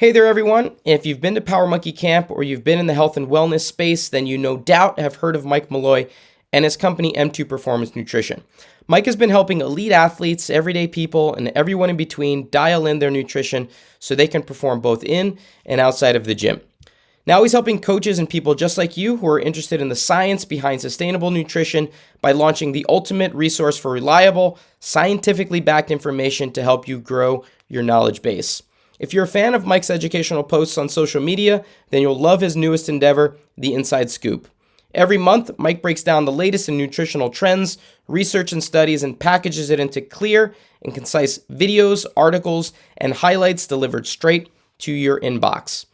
Hey there, everyone. If you've been to Power Monkey Camp or you've been in the health and wellness space, then you no doubt have heard of Mike Molloy and his company M2 Performance Nutrition. Mike has been helping elite athletes, everyday people, and everyone in between dial in their nutrition so they can perform both in and outside of the gym. Now he's helping coaches and people just like you who are interested in the science behind sustainable nutrition by launching the ultimate resource for reliable, scientifically backed information to help you grow your knowledge base. If you're a fan of Mike's educational posts on social media, then you'll love his newest endeavor, The Inside Scoop. Every month, Mike breaks down the latest in nutritional trends, research and studies, and packages it into clear and concise videos, articles, and highlights delivered straight to your inbox.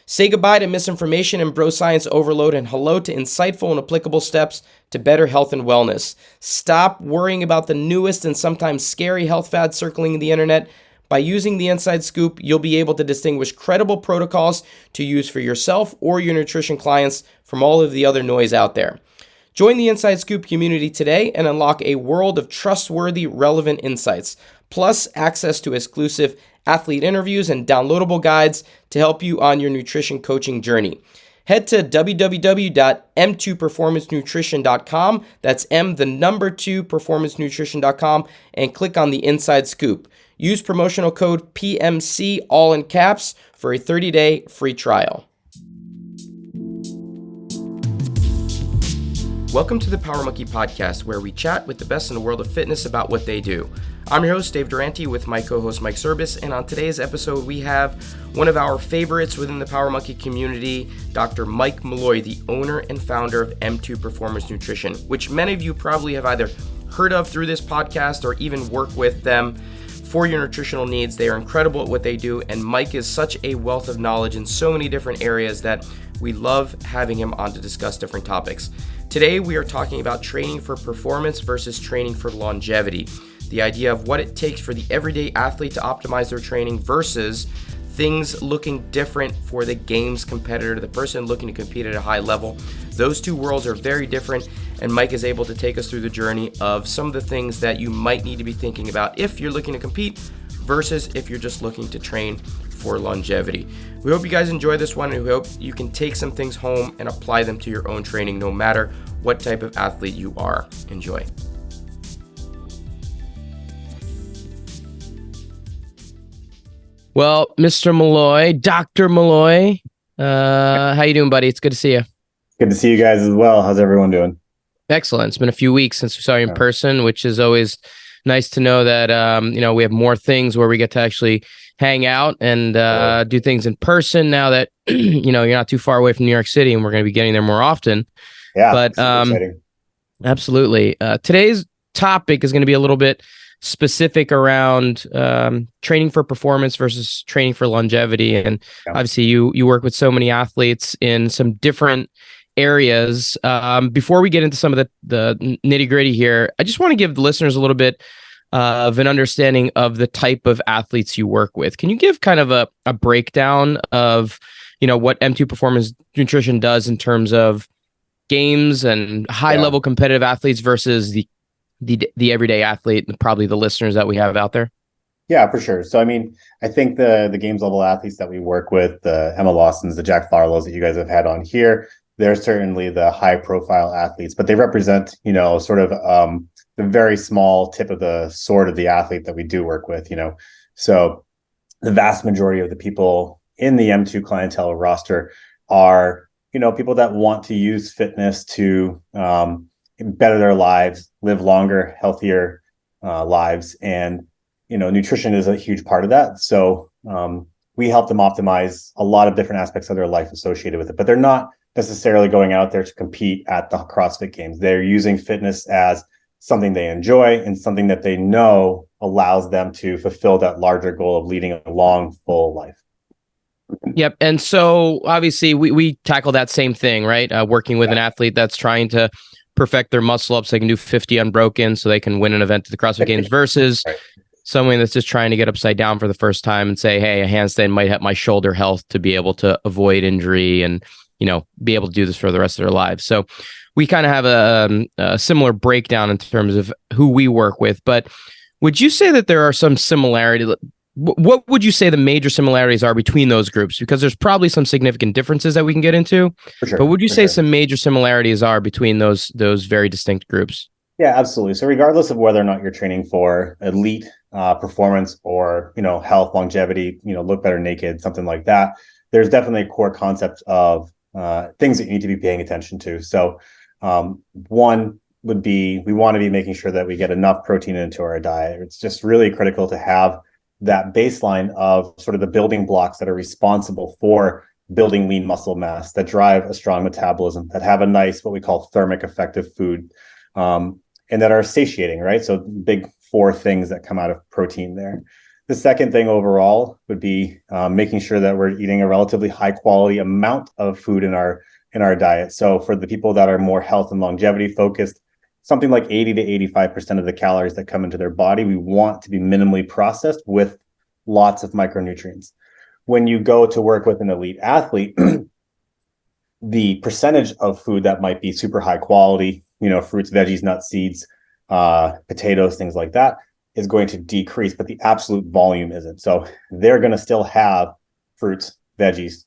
Say goodbye to misinformation and bro science overload and hello to insightful and applicable steps to better health and wellness. Stop worrying about the newest and sometimes scary health fads circling the internet. By using the Inside Scoop, you'll be able to distinguish credible protocols to use for yourself or your nutrition clients from all of the other noise out there. Join the Inside Scoop community today and unlock a world of trustworthy, relevant insights, plus access to exclusive athlete interviews and downloadable guides to help you on your nutrition coaching journey. Head to www.m2performancenutrition.com, that's M2 performancenutrition.com, and click on the Inside Scoop. Use promotional code PMC, all in caps, for a 30-day free trial. Welcome to the Power Monkey Podcast, where we chat with the best in the world of fitness about what they do. I'm your host, Dave Durante, with my co-host, Mike Service, and on today's episode, we have one of our favorites within the Power Monkey community, Dr. Mike Molloy, the owner and founder of M2 Performance Nutrition, which many of you probably have either heard of through this podcast or even work with them for your nutritional needs. They are incredible at what they do, and Mike is such a wealth of knowledge in so many different areas that we love having him on to discuss different topics. Today, we are talking about training for performance versus training for longevity. The idea of what it takes for the everyday athlete to optimize their training versus things looking different for the games competitor, the person looking to compete at a high level. Those two worlds are very different, and Mike is able to take us through the journey of some of the things that you might need to be thinking about if you're looking to compete versus if you're just looking to train for longevity. We hope you guys enjoy this one, and we hope you can take some things home and apply them to your own training, no matter what type of athlete you are. Enjoy. Well, Mr. Molloy, Dr. Molloy, how you doing, buddy? It's good to see you. Good to see you guys as well. How's everyone doing? Excellent. It's been a few weeks since we saw you in person, which is always nice to know that, we have more things where we get to actually hang out and do things in person now that, you're not too far away from New York City, and we're going to be getting there more often. Yeah, but exciting. Absolutely. Today's topic is going to be a little bit specific around training for performance versus training for longevity. And obviously you work with so many athletes in some different areas. Before we get into some of the nitty gritty here, I just want to give the listeners a little bit of an understanding of the type of athletes you work with. Can you give kind of a breakdown of, what M2 Performance Nutrition does in terms of games and high level competitive athletes versus the everyday athlete and probably the listeners that we have out there? Yeah, for sure. So, I think the games level athletes that we work with, the Emma Lawsons, the Jack Farlows that you guys have had on here, they're certainly the high profile athletes, but they represent, sort of the very small tip of the sword of the athlete that we do work with, So the vast majority of the people in the M2 clientele roster are, people that want to use fitness to better their lives, live longer, healthier lives. And, nutrition is a huge part of that. So we help them optimize a lot of different aspects of their life associated with it, but they're not necessarily going out there to compete at the CrossFit Games. They're using fitness as something they enjoy and something that they know allows them to fulfill that larger goal of leading a long, full life. Yep. And so obviously we tackle that same thing, right? Working with an athlete that's trying to perfect their muscle up so they can do 50 unbroken so they can win an event at the CrossFit Games versus someone that's just trying to get upside down for the first time and say, hey, a handstand might help my shoulder health to be able to avoid injury and, be able to do this for the rest of their lives. So we kind of have a similar breakdown in terms of who we work with. But would you say that there are some What would you say the major similarities are between those groups? Because there's probably some significant differences that we can get into, For but sure, would you for say sure. some major similarities are between those very distinct groups? Yeah, absolutely. So regardless of whether or not you're training for elite performance or health, longevity, look better naked, something like that, there's definitely a core concept of things that you need to be paying attention to. So one would be we want to be making sure that we get enough protein into our diet. It's just really critical to have that baseline of sort of the building blocks that are responsible for building lean muscle mass, that drive a strong metabolism, that have a nice what we call thermic effective food. And that are satiating, right? So big four things that come out of protein there. The second thing overall would be making sure that we're eating a relatively high quality amount of food in our diet. So for the people that are more health and longevity focused, something like 80 to 85% of the calories that come into their body, we want to be minimally processed with lots of micronutrients. When you go to work with an elite athlete, the percentage of food that might be super high quality, fruits, veggies, nuts, seeds, potatoes, things like that, is going to decrease, but the absolute volume isn't. So they're going to still have fruits, veggies,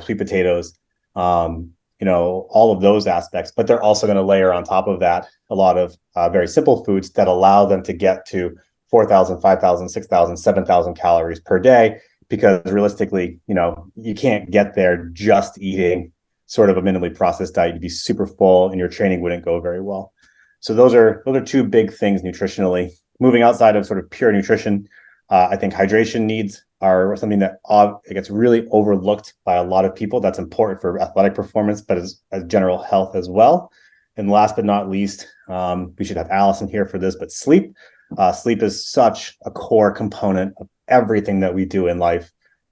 sweet potatoes, all of those aspects, but they're also going to layer on top of that a lot of very simple foods that allow them to get to 4,000, 5,000, 6,000, 7,000 calories per day, because realistically, you can't get there just eating sort of a minimally processed diet. You'd be super full and your training wouldn't go very well. So those are two big things nutritionally. Moving outside of sort of pure nutrition, I think hydration needs are something that it gets really overlooked by a lot of people. That's important for athletic performance, but as general health as well. And last but not least, we should have Allison here for this, but sleep. Sleep is such a core component of everything that we do in life.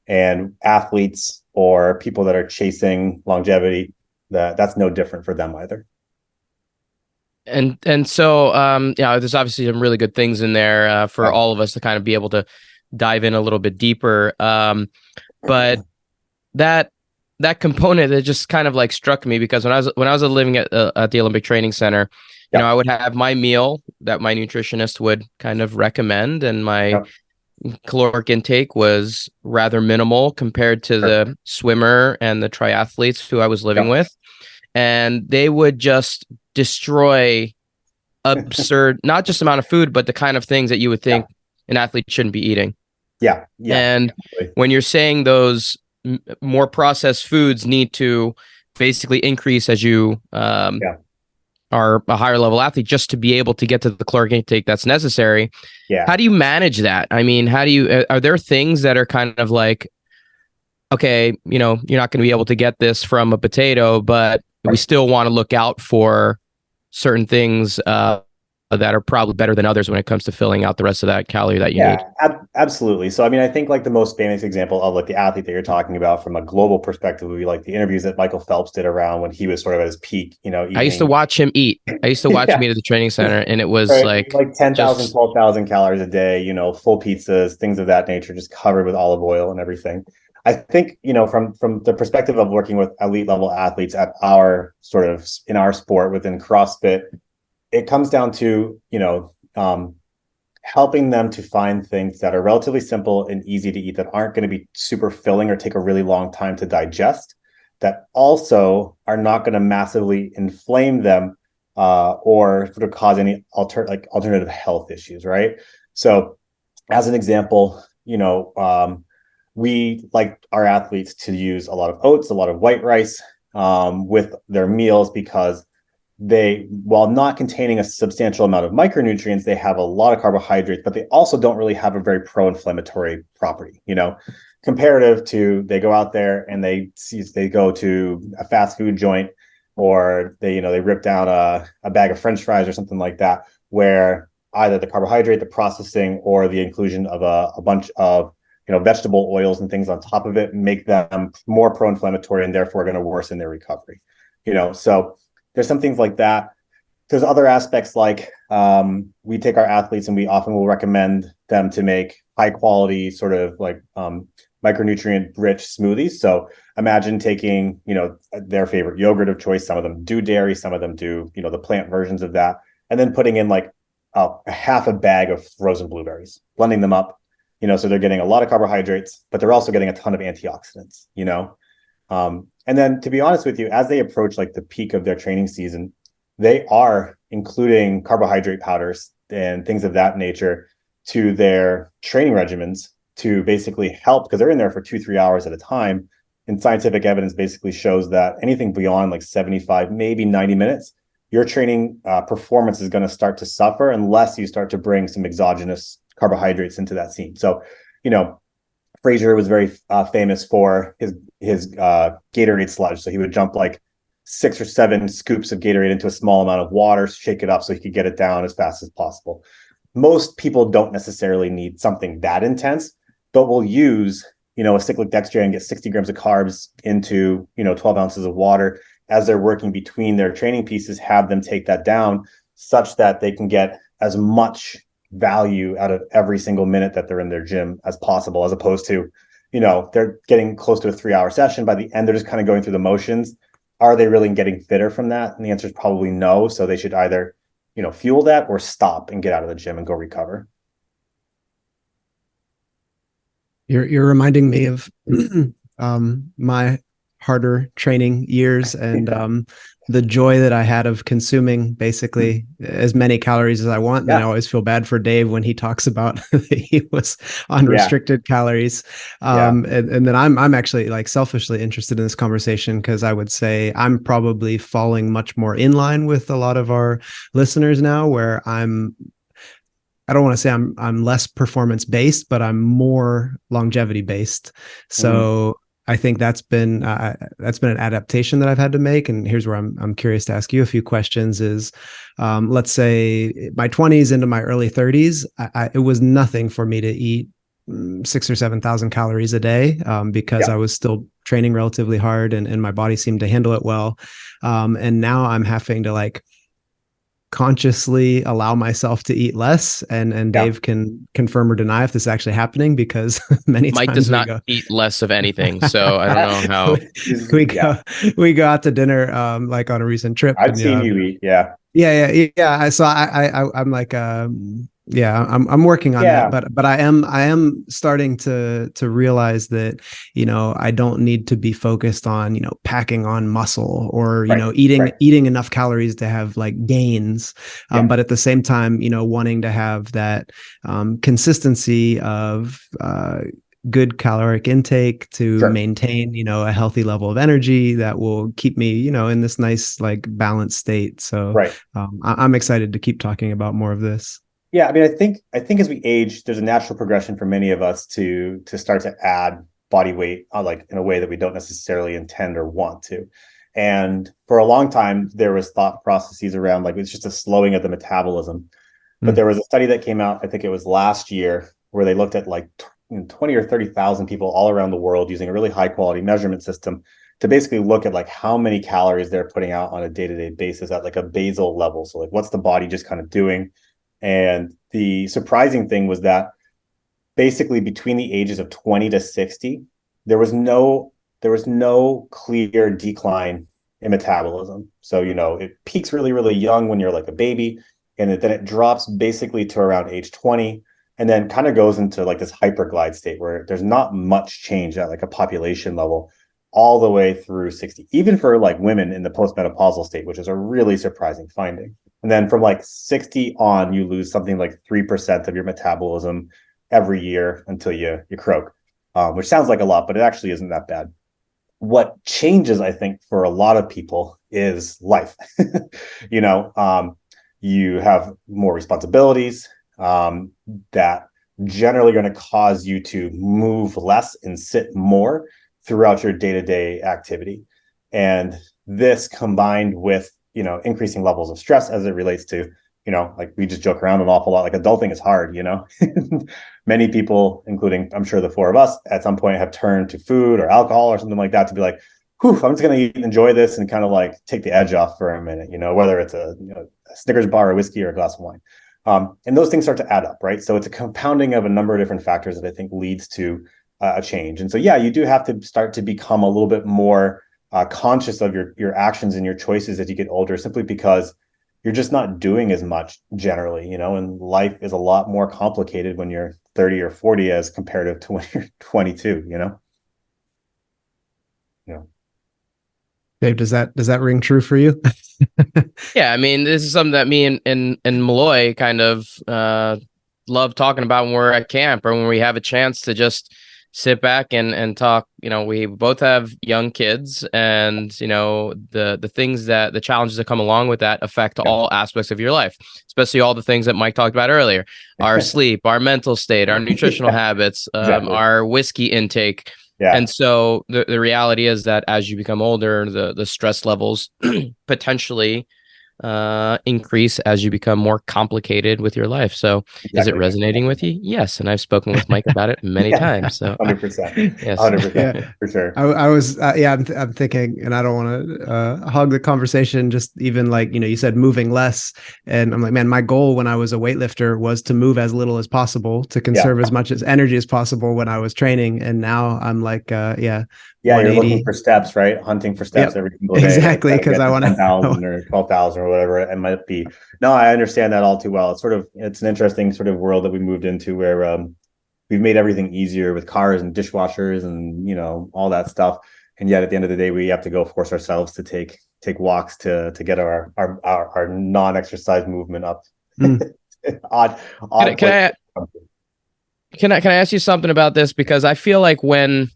And athletes or people that are chasing longevity, that's no different for them either. And so there's obviously some really good things in there for all of us to kind of be able to dive in a little bit deeper. But that component, it just kind of like struck me, because when I was living at the Olympic Training Center, I would have my meal that my nutritionist would kind of recommend, and my caloric intake was rather minimal compared to the swimmer and the triathletes who I was living with. And they would just destroy absurd, not just amount of food, but the kind of things that you would think an athlete shouldn't be eating. Yeah. And when you're saying those more processed foods need to basically increase as you are a higher level athlete, just to be able to get to the caloric intake that's necessary. How do you manage that? I mean, are there things that are kind of like, okay, you're not going to be able to get this from a potato, but we still want to look out for certain things that are probably better than others when it comes to filling out the rest of that calorie that you need? Absolutely. So, I mean, I think like the most famous example of like the athlete that you're talking about from a global perspective would be like the interviews that Michael Phelps did around when he was sort of at his peak, eating. I used to watch him eat. I used to watch him eat at the training center, and it was like 10,000, 12,000 calories a day, full pizzas, things of that nature, just covered with olive oil and everything. I think, from the perspective of working with elite level athletes at our sort of in our sport within CrossFit, it comes down to, helping them to find things that are relatively simple and easy to eat, that aren't going to be super filling or take a really long time to digest, that also are not going to massively inflame them or sort of cause any alternative health issues, right? So as an example, we like our athletes to use a lot of oats, a lot of white rice with their meals, because they, while not containing a substantial amount of micronutrients, they have a lot of carbohydrates, but they also don't really have a very pro-inflammatory property, comparative to they go out there and they go to a fast food joint, or they rip down a bag of French fries or something like that, where either the carbohydrate, the processing, or the inclusion of a bunch of vegetable oils and things on top of it make them more pro-inflammatory and therefore going to worsen their recovery. So there's some things like that. There's other aspects like we take our athletes and we often will recommend them to make high quality sort of like micronutrient rich smoothies. So imagine taking, their favorite yogurt of choice. Some of them do dairy, some of them do, the plant versions of that. And then putting in like a half a bag of frozen blueberries, blending them up, So they're getting a lot of carbohydrates, but they're also getting a ton of antioxidants, and then to be honest with you, as they approach like the peak of their training season, they are including carbohydrate powders and things of that nature to their training regimens to basically help, because they're in there for 2-3 hours at a time. And scientific evidence basically shows that anything beyond like 75, maybe 90 minutes, your training performance is going to start to suffer unless you start to bring some exogenous carbohydrates into that scene. So, Fraser was very famous for his Gatorade sludge. So he would jump like 6 or 7 scoops of Gatorade into a small amount of water, shake it up so he could get it down as fast as possible. Most people don't necessarily need something that intense, but will use, a cyclic dextran and get 60 grams of carbs into, 12 ounces of water as they're working between their training pieces, have them take that down such that they can get as much value out of every single minute that they're in their gym as possible, as opposed to, they're getting close to a 3-hour session. By the end, they're just kind of going through the motions. Are they really getting fitter from that? And the answer is probably no. So they should either, fuel that or stop and get out of the gym and go recover. You're reminding me of my harder training years and the joy that I had of consuming basically as many calories as I want. And then I always feel bad for Dave when he talks about he was on restricted calories. And then I'm actually like selfishly interested in this conversation because I would say I'm probably falling much more in line with a lot of our listeners now, where I don't want to say I'm less performance based, but I'm more longevity based. So I think that's been an adaptation that I've had to make. And here's where I'm curious to ask you a few questions is, let's say my 20s into my early 30s, it was nothing for me to eat 6,000 or 7,000 calories a day because I was still training relatively hard and my body seemed to handle it well. And now I'm having to like consciously allow myself to eat less, and Dave can confirm or deny if this is actually happening, because many Mike times does not eat less of anything, so I don't know how we go out to dinner like on a recent trip. I've seen you eat. Yeah. So I'm like, I'm working on that, but I am starting to realize that, I don't need to be focused on, packing on muscle or, eating enough calories to have like gains. But at the same time, wanting to have that consistency of, good caloric intake to maintain, a healthy level of energy that will keep me, in this nice, like balanced state. So I'm excited to keep talking about more of this. Yeah. I mean, I think as we age, there's a natural progression for many of us to start to add body weight like in a way that we don't necessarily intend or want to. And for a long time, there was thought processes around like, it's just a slowing of the metabolism. But there was a study that came out, I think it was last year, where they looked at like 20 or 30,000 people all around the world using a really high quality measurement system to basically look at like how many calories they're putting out on a day-to-day basis at like a basal level. So like, what's the body just kind of doing? And the surprising thing was that basically between the ages of 20 to 60, there was no clear decline in metabolism. So, it peaks really, really young when you're like a baby, and then it drops basically to around age 20, and then kind of goes into like this hyperglide state where there's not much change at like a population level all the way through 60, even for like women in the postmenopausal state, which is a really surprising finding. And then from like 60 on, you lose something like 3% of your metabolism every year until you croak, which sounds like a lot, but it actually isn't that bad. What changes, I think, for a lot of people is life. You have more responsibilities that generally going to cause you to move less and sit more throughout your day-to-day activity. And this combined with, increasing levels of stress as it relates to, like we just joke around an awful lot, like adulting is hard, Many people, including I'm sure the four of us at some point, have turned to food or alcohol or something like that to be like, whew, I'm just going to eat and enjoy this and kind of like take the edge off for a minute, whether it's a Snickers bar or whiskey or a glass of wine. And those things start to add up, right? So it's a compounding of a number of different factors that I think leads to a change. And so, you do have to start to become a little bit more conscious of your actions and your choices as you get older, simply because you're just not doing as much generally, and life is a lot more complicated when you're 30 or 40 as comparative to when you're 22, you know? Yeah. Dave, does that ring true for you? Yeah, I mean, this is something that me and Molloy kind of love talking about when we're at camp or when we have a chance to just sit back and talk. You know, we both have young kids, and you know the things that the challenges that come along with that affect all aspects of your life, especially all the things that Mike talked about earlier: our sleep, our mental state, our nutritional habits, Exactly. our whiskey intake. Yeah. And so the reality is that as you become older, the stress levels potentially increase as you become more complicated with your life. So is it Exactly. resonating with you? Yes. And I've spoken with Mike about it many times. So 100%. yes. 100% for sure. I was, yeah, I'm thinking, and I don't want to hog the conversation, just even like, you said moving less. And I'm like, man, my goal when I was a weightlifter was to move as little as possible, to conserve as much as energy as possible when I was training. And now I'm like, yeah, you're looking for steps, right? Hunting for steps every single day. Exactly, because I want 10,000 or 12,000 or whatever it might be. No, I understand that all too well. It's an interesting sort of world that we moved into where we've made everything easier with cars and dishwashers and all that stuff. And yet at the end of the day, we have to go force ourselves to take walks to get our non-exercise movement up. odd. Can I ask you something about this? Because I feel like when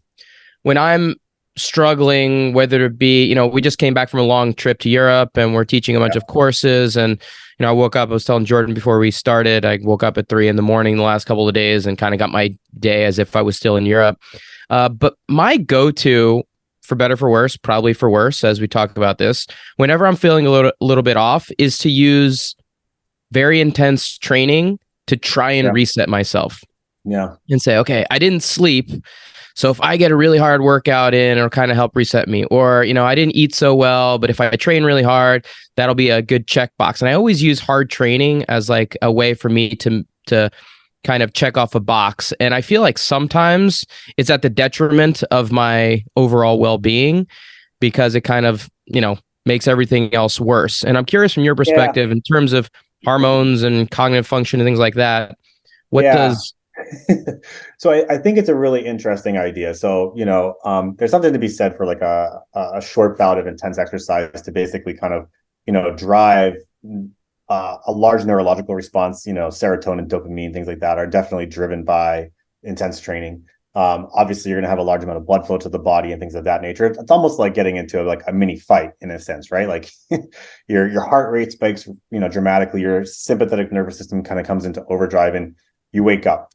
I'm struggling, whether it be, we just came back from a long trip to Europe and we're teaching a bunch of courses. And, I woke up, I was telling Jordan before we started, I woke up at 3 a.m. the last couple of days and kind of got my day as if I was still in Europe. But my go-to, for better, for worse, probably for worse, as we talk about this, whenever I'm feeling a little bit off, is to use very intense training to try and reset myself. Yeah. And say, okay, I didn't sleep. So if I get a really hard workout in, it'll kind of help reset me. Or, I didn't eat so well, but if I train really hard, that'll be a good checkbox. And I always use hard training as like a way for me to kind of check off a box. And I feel like sometimes it's at the detriment of my overall well-being because it kind of, makes everything else worse. And I'm curious from your perspective in terms of hormones and cognitive function and things like that, what does... So I think it's a really interesting idea. So, there's something to be said for like a short bout of intense exercise to basically kind of, drive a large neurological response. Serotonin, dopamine, things like that are definitely driven by intense training. Obviously, you're going to have a large amount of blood flow to the body and things of that nature. It's almost like getting into like a mini fight in a sense, right? Like your heart rate spikes, dramatically. Your sympathetic nervous system kind of comes into overdrive and you wake up.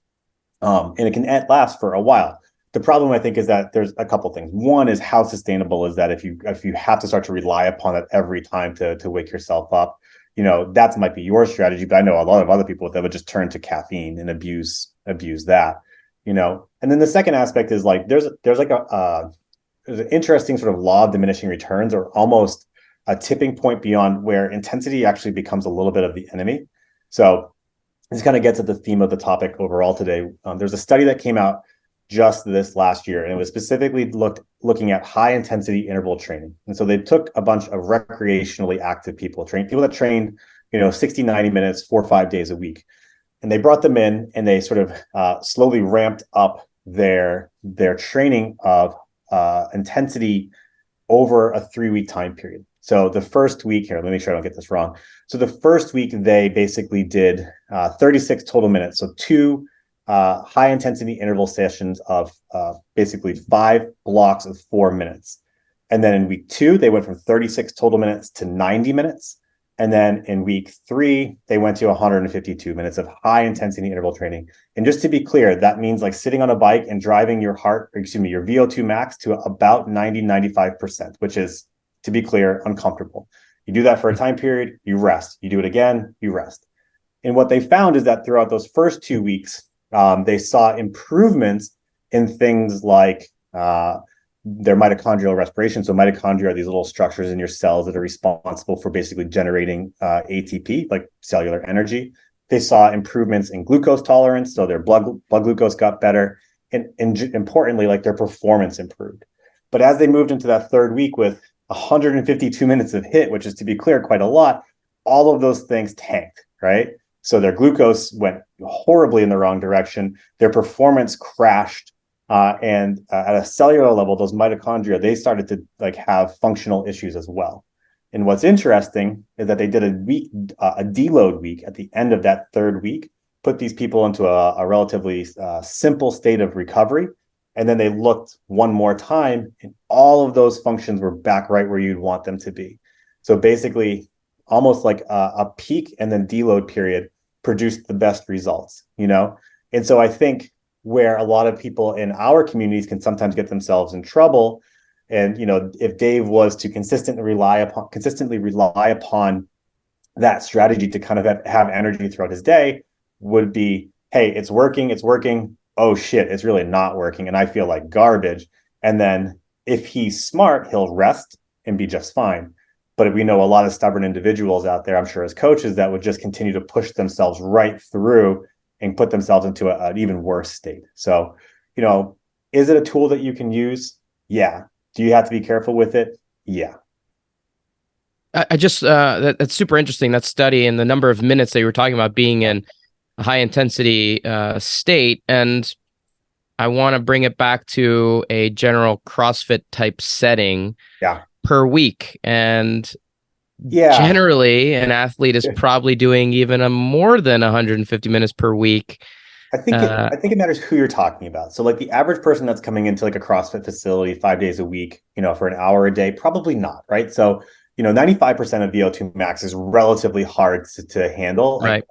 And it can last for a while. The problem, I think, is that there's a couple things. One is how sustainable is that if you have to start to rely upon it every time to wake yourself up, that might be your strategy. But I know a lot of other people that would just turn to caffeine and abuse that, And then the second aspect is like there's an interesting sort of law of diminishing returns, or almost a tipping point beyond where intensity actually becomes a little bit of the enemy. So this kind of gets at the theme of the topic overall today. There's a study that came out just this last year, and it was specifically looking at high intensity interval training. And so they took a bunch of recreationally active people that trained, 60, 90 minutes, 4 or 5 days a week. And they brought them in and they sort of slowly ramped up their training of intensity over a 3-week time period. So the first week here, let me make sure I don't get this wrong. So the first week they basically did 36 total minutes. So 2 high intensity interval sessions of basically 5 blocks of 4 minutes. And then in week 2, they went from 36 total minutes to 90 minutes. And then in week 3, they went to 152 minutes of high intensity interval training. And just to be clear, that means like sitting on a bike and driving your your VO2 max to about 95%, which is, to be clear, uncomfortable. You do that for a time period, you rest. You do it again, you rest. And what they found is that throughout those first 2 weeks, they saw improvements in things like their mitochondrial respiration. So mitochondria are these little structures in your cells that are responsible for basically generating ATP, like cellular energy. They saw improvements in glucose tolerance, so their blood glucose got better, and importantly, like their performance improved. But as they moved into that third week with 152 minutes of HIIT, which is, to be clear, quite a lot, all of those things tanked, right? So their glucose went horribly in the wrong direction. Their performance crashed. And at a cellular level, those mitochondria, they started to like have functional issues as well. And what's interesting is that they did a deload week at the end of that third week, put these people into a relatively simple state of recovery. And then they looked one more time, and all of those functions were back right where you'd want them to be. So basically, almost like a peak and then deload period produced the best results, you know? And so I think where a lot of people in our communities can sometimes get themselves in trouble, and you know, if Dave was to consistently rely upon that strategy to kind of have energy throughout his day, would be, hey, it's working. Oh shit, it's really not working, and I feel like garbage. And then if he's smart, he'll rest and be just fine. But we know a lot of stubborn individuals out there, I'm sure as coaches, that would just continue to push themselves right through and put themselves into an even worse state. So, you know, is it a tool that you can use? Yeah. Do you have to be careful with it? Yeah. I just that's super interesting, that study and the number of minutes that you were talking about being in a high intensity state. And I want to bring it back to a general CrossFit type setting per week. And generally, an athlete is probably doing even more than 150 minutes per week. I think it matters who you're talking about. So like the average person that's coming into like a CrossFit facility 5 days a week, you know, for an hour a day, probably not, right? So, you know, 95% of VO2 max is relatively hard to handle. Right.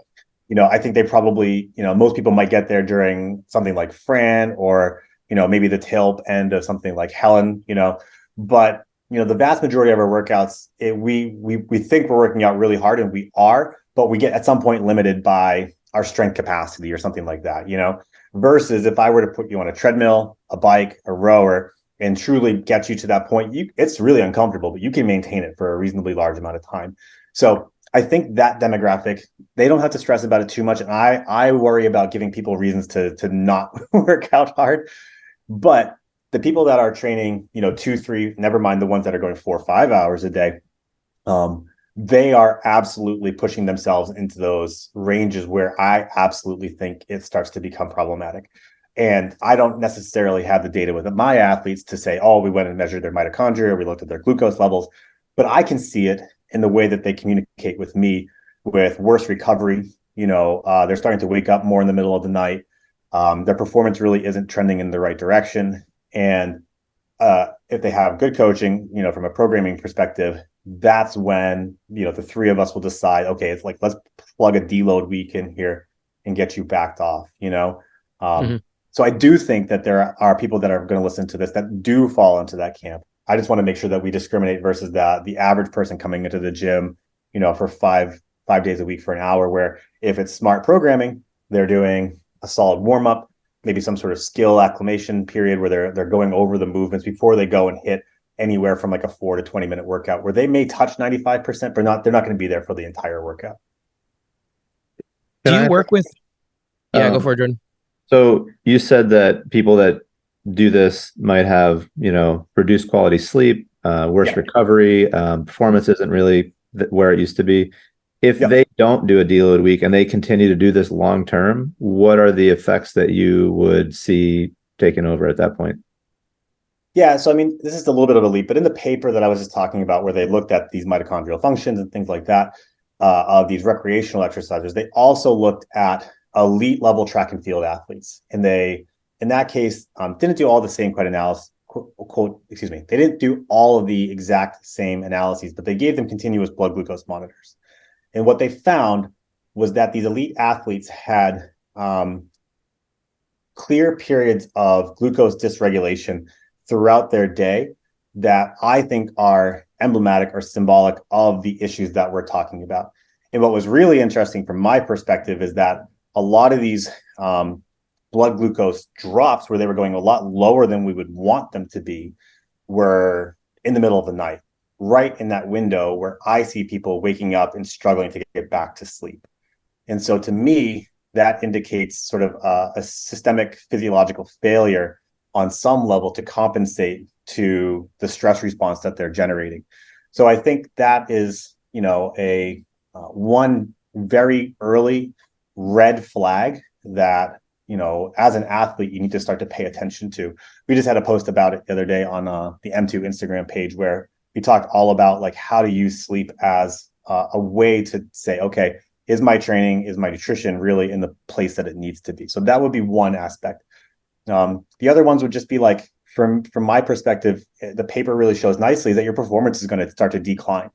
You know, I think they probably, you know, most people might get there during something like Fran, or, you know, maybe the tail end of something like Helen, you know, but, you know, the vast majority of our workouts, we think we're working out really hard, and we are, but we get at some point limited by our strength capacity or something like that, you know, versus if I were to put you on a treadmill, a bike, a rower, and truly get you to that point, it's really uncomfortable, but you can maintain it for a reasonably large amount of time. So I think that demographic, they don't have to stress about it too much. And I worry about giving people reasons to not work out hard. But the people that are training, you know, 2, 3, never mind the ones that are going 4 or 5 hours a day, they are absolutely pushing themselves into those ranges where I absolutely think it starts to become problematic. And I don't necessarily have the data with my athletes to say, oh, we went and measured their mitochondria, we looked at their glucose levels, but I can see it in the way that they communicate with me, with worse recovery. You know, they're starting to wake up more in the middle of the night. Their performance really isn't trending in the right direction. And if they have good coaching, you know, from a programming perspective, that's when, you know, the three of us will decide, okay, it's like, let's plug a deload week in here and get you backed off, you know? So I do think that there are people that are going to listen to this that do fall into that camp. I just want to make sure that we discriminate versus the average person coming into the gym, you know, for five days a week for an hour, where if it's smart programming, they're doing a solid warm-up, maybe some sort of skill acclimation period where they're going over the movements before they go and hit anywhere from like a 4 to 20 minute workout, where they may touch 95%, but they're not going to be there for the entire workout. Do you work with? Yeah, go for it, Jordan. So you said that people that do this might have, you know, reduced quality sleep, worse recovery, performance isn't really where it used to be. If they don't do a deload week and they continue to do this long term, what are the effects that you would see taking over at that point? Yeah, so I mean, this is a little bit of a leap, but in the paper that I was just talking about, where they looked at these mitochondrial functions and things like that of these recreational exercisers, they also looked at elite level track and field athletes, and they, in that case, didn't do all the same they didn't do all of the exact same analyses, but they gave them continuous blood glucose monitors. And what they found was that these elite athletes had clear periods of glucose dysregulation throughout their day that I think are emblematic or symbolic of the issues that we're talking about. And what was really interesting from my perspective is that a lot of these blood glucose drops, where they were going a lot lower than we would want them to be, were in the middle of the night, right in that window where I see people waking up and struggling to get back to sleep. And so to me, that indicates sort of a systemic physiological failure on some level to compensate to the stress response that they're generating. So I think that is, you know, a one very early red flag that, as an athlete, you need to start to pay attention to. We just had a post about it the other day on the M2 Instagram page, where we talked all about like how to use sleep as a way to say, okay, is my training, is my nutrition really in the place that it needs to be? So that would be one aspect. The other ones would just be like, from my perspective, the paper really shows nicely that your performance is going to start to decline.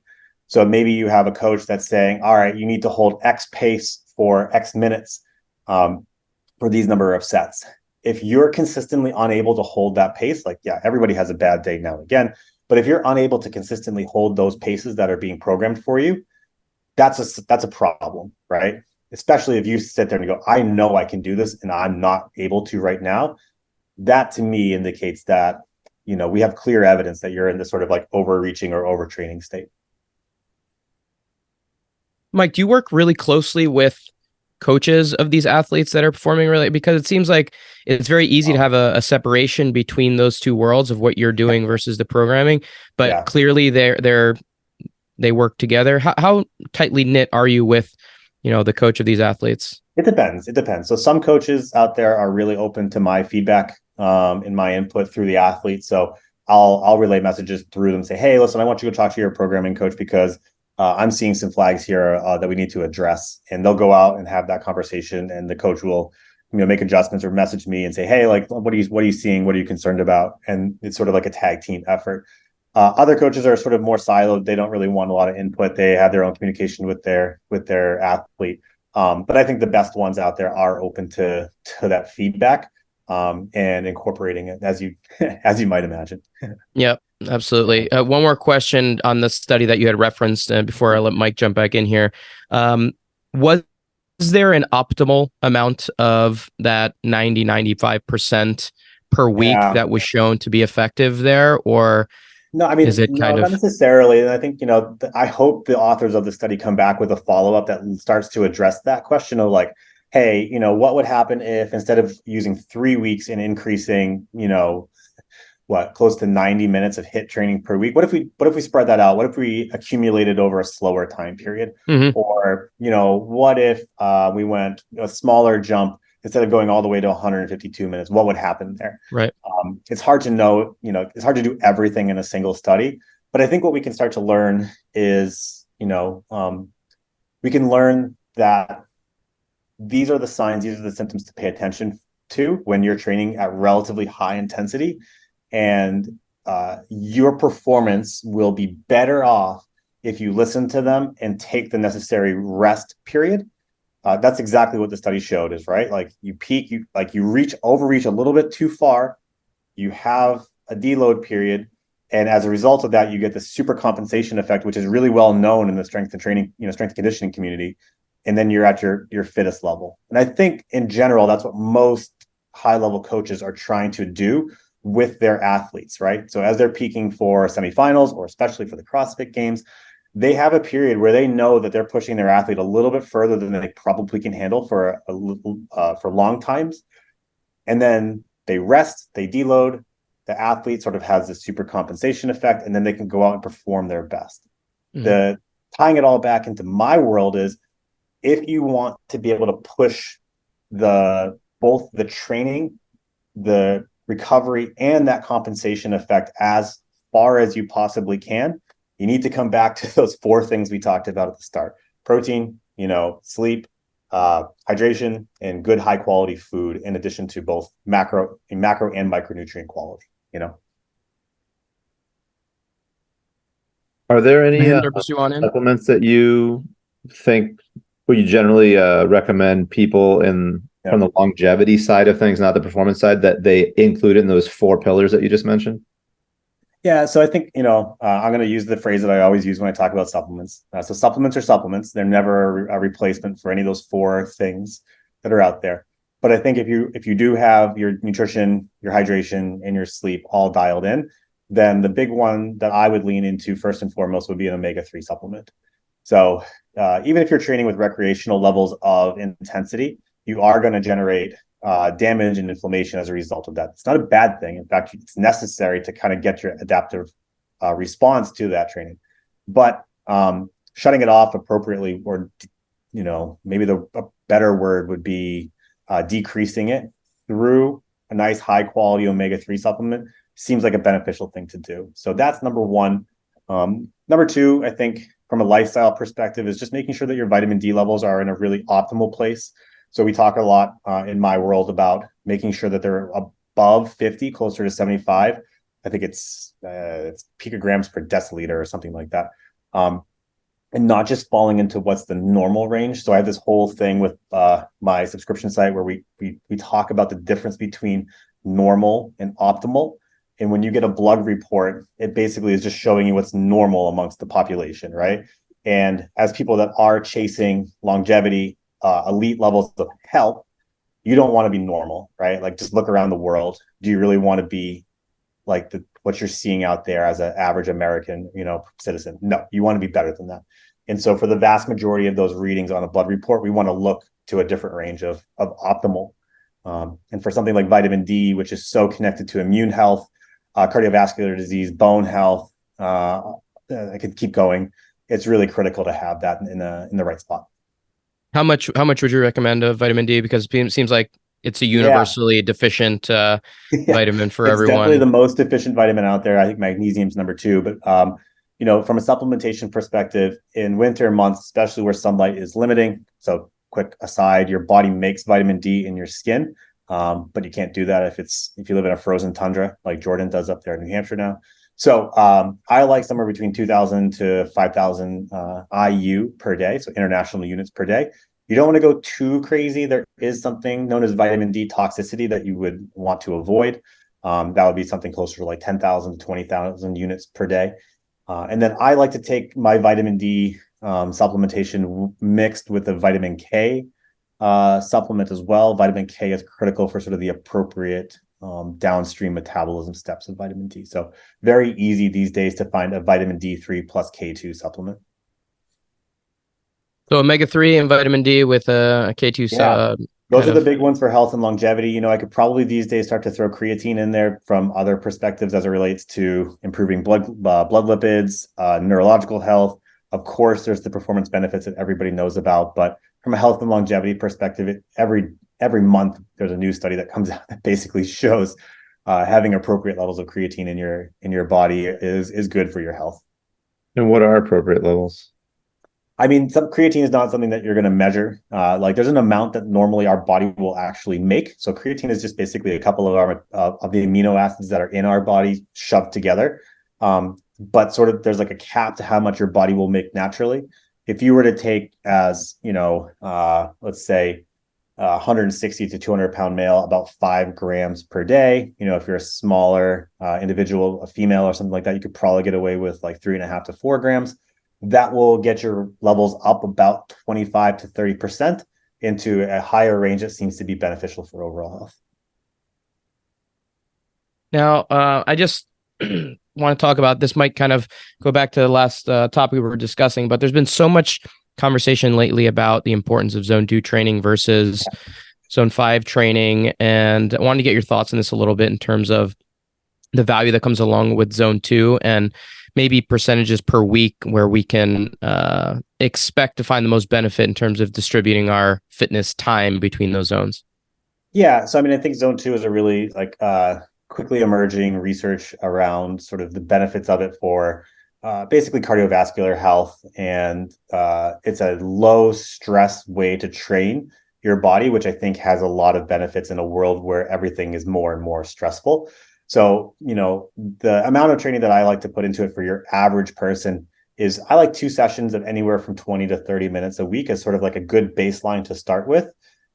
So maybe you have a coach that's saying, all right, you need to hold X pace for X minutes for these number of sets. If you're consistently unable to hold that pace, like, yeah, everybody has a bad day now and again, but if you're unable to consistently hold those paces that are being programmed for you, that's a problem, right? Especially if you sit there and you go, I know I can do this and I'm not able to right now. That to me indicates that, we have clear evidence that you're in this sort of like overreaching or overtraining state. Mike, do you work really closely with coaches of these athletes that are performing really? Because it seems like it's very easy to have a separation between those two worlds of what you're doing versus the programming, but clearly they work together. How tightly knit are you with, the coach of these athletes? It depends. So some coaches out there are really open to my feedback and my input through the athlete. So I'll relay messages through them, say, hey, listen, I want you to talk to your programming coach because I'm seeing some flags here that we need to address. And they'll go out and have that conversation, and the coach will, make adjustments or message me and say, hey, like, what are you seeing? What are you concerned about? And it's sort of like a tag team effort. Other coaches are sort of more siloed. They don't really want a lot of input. They have their own communication with their athlete. But I think the best ones out there are open to that feedback and incorporating it as you might imagine. Yep, absolutely. One more question on the study that you had referenced before I let Mike jump back in here. Was there an optimal amount of that 95% per week that was shown to be effective there, or no? I mean, is it not necessarily. And I think, I hope the authors of the study come back with a follow-up that starts to address that question of like, hey, what would happen if instead of using 3 weeks and increasing, close to 90 minutes of HIIT training per week? What if we spread that out? What if we accumulated over a slower time period? Mm-hmm. Or, what if we went a smaller jump instead of going all the way to 152 minutes? What would happen there? Right. It's hard to know, it's hard to do everything in a single study, but I think what we can start to learn is, we can learn that these are the signs, these are the symptoms to pay attention to when you're training at relatively high intensity. And your performance will be better off if you listen to them and take the necessary rest period. That's exactly what the study showed, is right. Like you peak, you overreach a little bit too far, you have a deload period. And as a result of that, you get the super compensation effect, which is really well known in the strength and training, strength and conditioning community. And then you're at your fittest level. And I think in general, that's what most high level coaches are trying to do with their athletes, right? So as they're peaking for semifinals, or especially for the CrossFit Games, they have a period where they know that they're pushing their athlete a little bit further than they probably can handle for long times. And then they rest, they deload, the athlete sort of has this super compensation effect, and then they can go out and perform their best. Mm-hmm. Tying it all back into my world is, if you want to be able to push both the training, the recovery, and that compensation effect as far as you possibly can, you need to come back to those 4 things we talked about at the start: protein, sleep, hydration, and good high quality food, in addition to both macro and micronutrient quality. Are there any supplements that you think, would you generally recommend people from the longevity side of things, not the performance side, that they include in those 4 pillars that you just mentioned? Yeah, so I think, I'm going to use the phrase that I always use when I talk about supplements. So supplements are supplements. They're never a replacement for any of those 4 things that are out there. But I think if you do have your nutrition, your hydration, and your sleep all dialed in, then the big one that I would lean into first and foremost would be an omega-3 supplement. So even if you're training with recreational levels of intensity, you are going to generate damage and inflammation as a result of that. It's not a bad thing. In fact, it's necessary to kind of get your adaptive response to that training. But shutting it off appropriately or maybe a better word would be decreasing it through a nice high quality omega-3 supplement seems like a beneficial thing to do. So that's number one. Number two, I think from a lifestyle perspective, is just making sure that your vitamin D levels are in a really optimal place. So we talk a lot in my world about making sure that they're above 50, closer to 75. I think it's picograms per deciliter or something like that. And not just falling into what's the normal range. So I have this whole thing with my subscription site where we talk about the difference between normal and optimal. And when you get a blood report, it basically is just showing you what's normal amongst the population, right? And as people that are chasing longevity, elite levels of health, you don't want to be normal, right? Like, just look around the world. Do you really want to be like what you're seeing out there as an average American, citizen? No, you want to be better than that. And so for the vast majority of those readings on a blood report, we want to look to a different range of optimal. And for something like vitamin D, which is so connected to immune health, cardiovascular disease, bone health, I could keep going. It's really critical to have that in the right spot. How much would you recommend of vitamin D? Because it seems like it's a universally deficient vitamin for it's everyone. Definitely the most deficient vitamin out there. I think magnesium's number two, but from a supplementation perspective, in winter months, especially where sunlight is limiting. So quick aside, your body makes vitamin D in your skin, but you can't do that if you live in a frozen tundra like Jordan does up there in New Hampshire now. So I like somewhere between 2,000 to 5,000 IU per day, so international units per day. You don't want to go too crazy. There is something known as vitamin D toxicity that you would want to avoid. That would be something closer to like 10,000 to 20,000 units per day. And then I like to take my vitamin D supplementation mixed with a vitamin K supplement as well. Vitamin K is critical for sort of the appropriate downstream metabolism steps of vitamin D. So very easy these days to find a vitamin D3 plus K2 supplement. So omega-3 and vitamin D with a K2 those are the big ones for health and longevity. I could probably these days start to throw creatine in there from other perspectives as it relates to improving blood lipids, neurological health. Of course, there's the performance benefits that everybody knows about, but from a health and longevity perspective, every month there's a new study that comes out that basically shows having appropriate levels of creatine in your body is good for your health. And what are appropriate levels? I mean, some creatine is not something that you're going to measure. Like, there's an amount that normally our body will actually make. So creatine is just basically a couple of the amino acids that are in our body shoved together. But sort of there's like a cap to how much your body will make naturally. If you were to take as, let's say 160 to 200 pound male, about 5 grams per day. If you're a smaller individual, a female or something like that, you could probably get away with like 3.5 to 4 grams. That will get your levels up about 25 to 30% into a higher range that seems to be beneficial for overall health. Now, I just want to talk about this, might kind of go back to the last topic we were discussing, but there's been so much conversation lately about the importance of zone 2 training versus zone 5 training. And I wanted to get your thoughts on this a little bit in terms of the value that comes along with zone 2 and maybe percentages per week where we can expect to find the most benefit in terms of distributing our fitness time between those zones. Yeah. So, I think zone 2 is a really quickly emerging research around sort of the benefits of it for basically cardiovascular health. And it's a low stress way to train your body, which I think has a lot of benefits in a world where everything is more and more stressful. So, the amount of training that I like to put into it for your average person is I like 2 sessions of anywhere from 20 to 30 minutes a week as sort of like a good baseline to start with,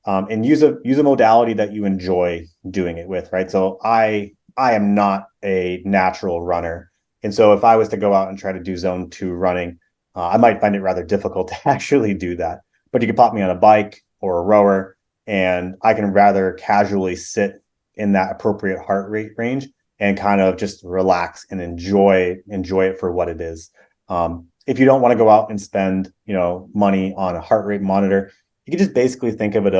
and use a modality that you enjoy doing it with, right? So I am not a natural runner. And so if I was to go out and try to do zone 2 running, I might find it rather difficult to actually do that. But you could pop me on a bike or a rower, and I can rather casually sit in that appropriate heart rate range and kind of just relax and enjoy it for what it is. If you don't want to go out and spend, money on a heart rate monitor, you can just basically think of it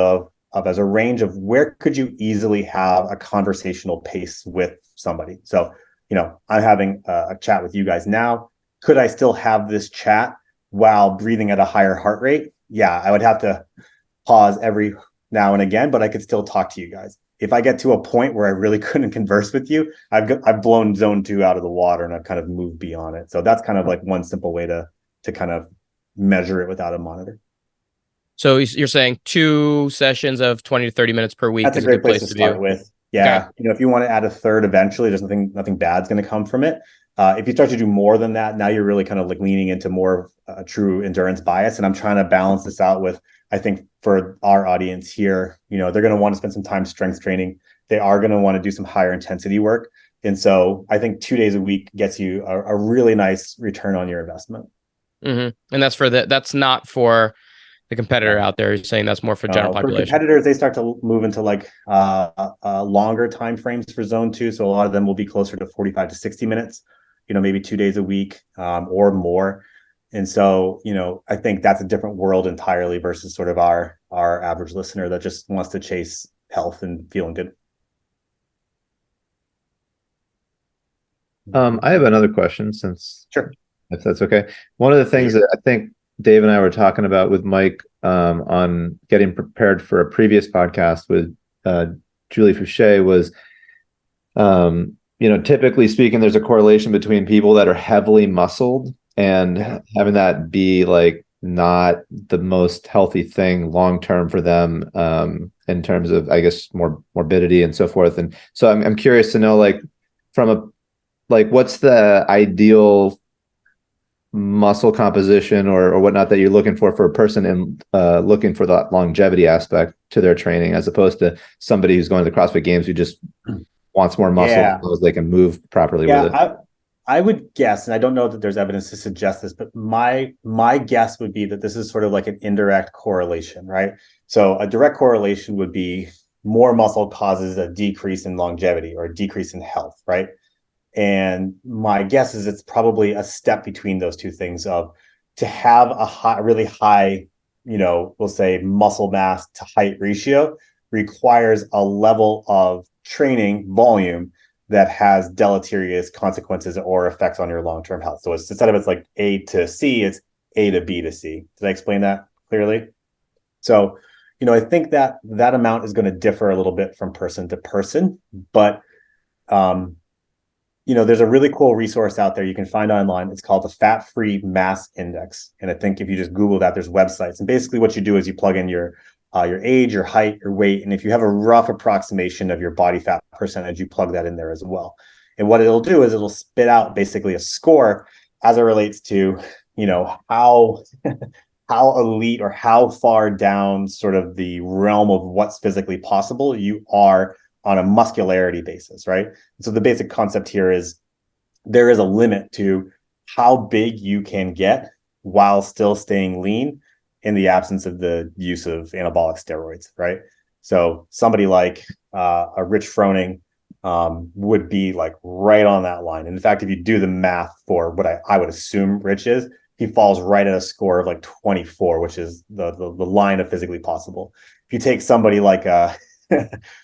as a range of where could you easily have a conversational pace with somebody. So, I'm having a chat with you guys now. Could I still have this chat while breathing at a higher heart rate? yeah, I would have to pause every now and again, but I could still talk to you guys. If I get to a point where I really couldn't converse with you, I've blown zone 2 out of the water and I've kind of moved beyond it. So that's kind of like one simple way to kind of measure it without a monitor. So you're saying 2 sessions of 20 to 30 minutes per week That's a is a great good place place to to start view. with. Yeah, Okay. if you want to add a third eventually, there's nothing bad's going to come from it. If you start to do more than that, now you're really kind of like leaning into more of a true endurance bias. And I'm trying to balance this out with, I think for our audience here, they're going to want to spend some time strength training. They are going to want to do some higher intensity work. And so I think 2 days a week gets you a really nice return on your investment. And that's not for the competitor out there. You're saying that's more for general For population. competitors, they start to move into like longer time frames for zone 2. So a lot of them will be closer to 45 to 60 minutes, maybe 2 days a week or more. And so, I think that's a different world entirely versus sort of our average listener that just wants to chase health and feeling good. I have another question, since Sure. if that's okay. One of the things that I think Dave and I were talking about with Mike on getting prepared for a previous podcast with Julie Fouché was, typically speaking, there's a correlation between people that are heavily muscled and having that be like not the most healthy thing long term for them in terms of, I guess, more morbidity and so forth. And so I'm curious to know, like, what's the ideal muscle composition or whatnot that you're looking for a person and looking for that longevity aspect to their training, as opposed to somebody who's going to the CrossFit Games who just wants more muscle as long as they can move properly with it. I would guess, and I don't know that there's evidence to suggest this, but my guess would be that this is sort of like an indirect correlation, right? So a direct correlation would be more muscle causes a decrease in longevity or a decrease in health, right? And my guess is it's probably a step between those two things of to have a really high, we'll say muscle mass to height ratio requires a level of training volume that has deleterious consequences or effects on your long-term health. So it's, instead of it's like A to C, it's A to B to C. Did I explain that clearly? So, I think that amount is going to differ a little bit from person to person, but there's a really cool resource out there you can find online. It's called the Fat-Free Mass Index. And I think if you just Google that, there's websites. And basically what you do is you plug in your age, your height, your weight. And if you have a rough approximation of your body fat percentage, you plug that in there as well. And what it'll do is it'll spit out basically a score as it relates to, how elite or how far down sort of the realm of what's physically possible you are on a muscularity basis, right? So the basic concept here is there is a limit to how big you can get while still staying lean in the absence of the use of anabolic steroids, right? So somebody like a Rich Froning would be like right on that line. And in fact, if you do the math for what I would assume Rich is, he falls right at a score of like 24, which is the line of physically possible. If you take somebody like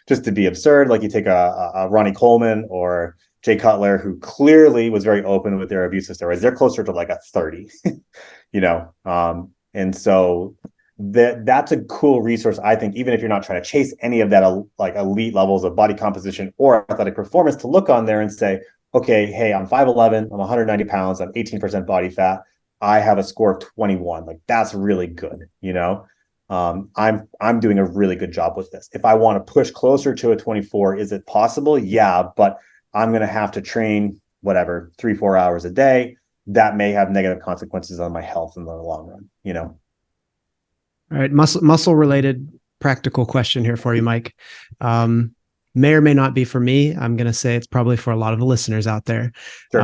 just to be absurd, like you take a Ronnie Coleman or Jay Cutler, who clearly was very open with their abuse of steroids, they're closer to like a 30, and so that's a cool resource, I think, even if you're not trying to chase any of that like elite levels of body composition or athletic performance, to look on there and say, okay, hey, I'm 5'11", I'm 190 pounds, I'm 18% body fat, I have a score of 21. Like, that's really good, I'm doing a really good job with this. If I want to push closer to a 24, is it possible? Yeah, but I'm going to have to train 3-4 hours a day. That may have negative consequences on my health in the long run, All right. Muscle related practical question here for you, Mike. May or may not be for me. I'm going to say it's probably for a lot of the listeners out there. Sure.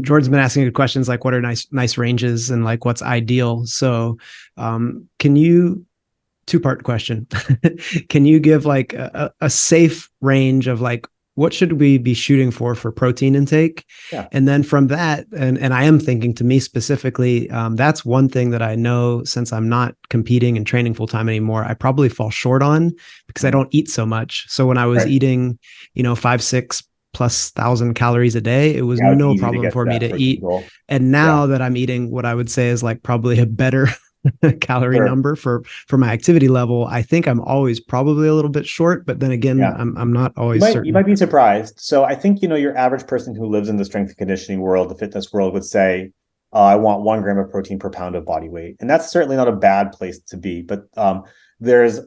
Jordan's been asking good questions like what are nice ranges and like what's ideal. So can you, 2-part question, can you give like a safe range of like, what should we be shooting for protein intake? Yeah. And then from that, and I am thinking to me specifically, that's one thing that I know, since I'm not competing and training full time anymore, I probably fall short on because I don't eat so much. So when I was eating, 5,000+ calories a day, it was no problem for me to eat. Goal. And now that I'm eating what I would say is like probably a better calorie Sure. number for my activity level. I think I'm always probably a little bit short, but then again, Yeah. I'm not always You certain. might be surprised. So I think, your average person who lives in the strength and conditioning world, the fitness world, would say, I want 1 gram of protein per pound of body weight. And that's certainly not a bad place to be. But there's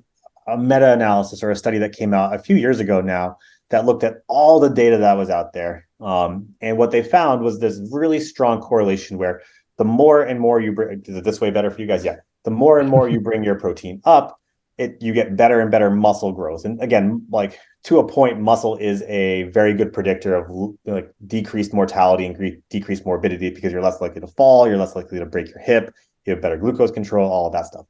a meta-analysis or a study that came out a few years ago now that looked at all the data that was out there. And what they found was this really strong correlation where the more and more you bring, is it this way better for you guys? Yeah. The more and more you bring your protein up, you get better and better muscle growth. And again, like to a point, muscle is a very good predictor of like decreased mortality and decreased morbidity because you're less likely to fall, you're less likely to break your hip, you have better glucose control, all of that stuff.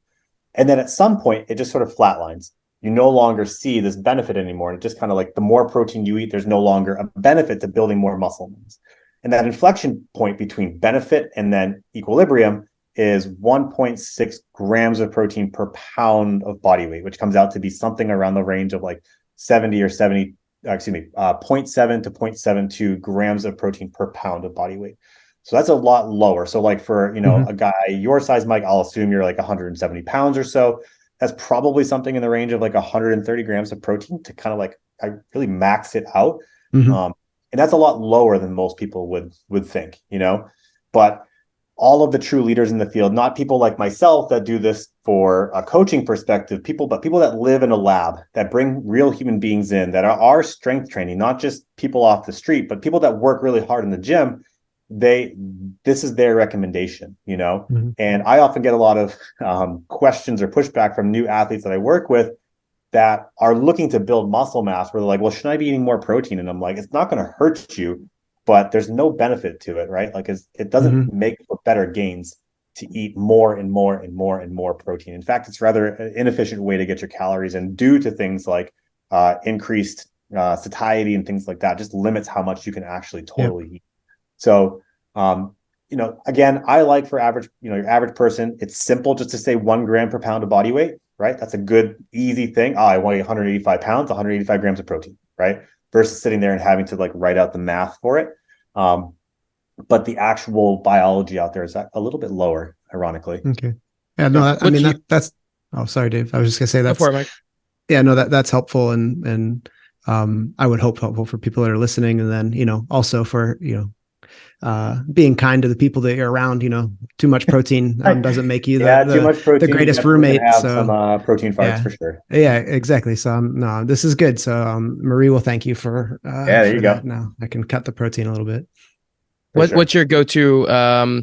And then at some point, it just sort of flatlines. You no longer see this benefit anymore. And it just kind of like the more protein you eat, there's no longer a benefit to building more muscle mass. And that inflection point between benefit and then equilibrium is 1.6 grams of protein per pound of body weight, which comes out to be something around the range of like 0.7 to 0.72 grams of protein per pound of body weight. So that's a lot lower. So like for, a guy your size, Mike, I'll assume you're like 170 pounds or so. That's probably something in the range of like 130 grams of protein to kind of like, I really max it out. And that's a lot lower than most people would think, but all of the true leaders in the field, not people like myself that do this for a coaching perspective, but people that live in a lab, that bring real human beings in, that are strength training, not just people off the street, but people that work really hard in the gym. This is their recommendation, and I often get a lot of questions or pushback from new athletes that I work with that are looking to build muscle mass where they're like, well, should I be eating more protein? And I'm like, it's not going to hurt you, but there's no benefit to it, right? Like it doesn't make for better gains to eat more and more and more and more protein. In fact, it's rather an inefficient way to get your calories in due to things like increased satiety and things like that. Just limits how much you can actually totally eat. So, again, I like for your average person, it's simple just to say 1 gram per pound of body weight, right? That's a good, easy thing. I want 185 pounds, 185 grams of protein, right? Versus sitting there and having to like write out the math for it. But the actual biology out there is a little bit lower, ironically. Okay. Yeah, no, that's, oh, sorry, Dave. I was just gonna say that's, Go for it, Mike. Yeah, no, that's helpful. And I would hope helpful for people that are listening. And then, also for, being kind to the people that you're around. Too much protein doesn't make you too much protein, the greatest roommate. Have so some protein farts for sure. Yeah, exactly. So no, this is good. So Marie will thank you for there you go. Now I can cut the protein a little bit. What's your go-to